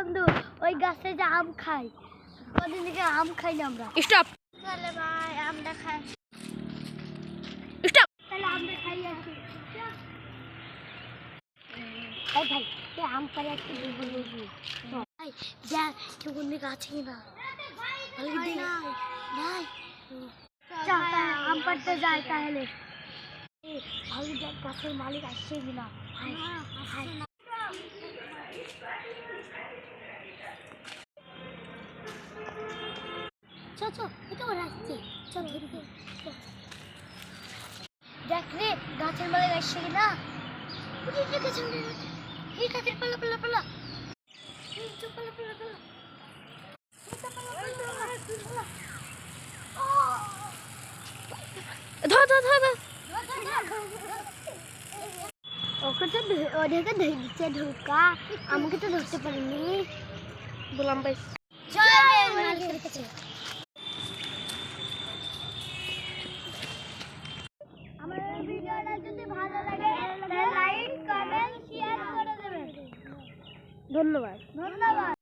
বন্ধু ওই গাছে যে আম খাই, কদিন থেকে আম খাই না আমরা। স্টপ। তাহলে ভাই আমটা খাই। স্টপ। তাহলে আমটা খাই আসি। এই ভাই এই আম পাড়ে একটু বলবি ভাই, যা কোন দিকে আছে কিনা নাই। আম পাড়তে যাই তাহলে। ভালো দেখ গাছের মালিক আসছে কিনা। দেখ রে গাছের মালিক আসছে কিনা। ধর ধর ধর ধর। ওকে তো ওদেরকে ধরে দিচ্ছে ঢোকা, আমাকে তো ধরতে পারিনি। বললাম ভাই আমার ভিডিওটা যদি ভালো লাগে তাহলে লাইক কমেন্ট শেয়ার করে দেবেন। ধন্যবাদ। ধন্যবাদ।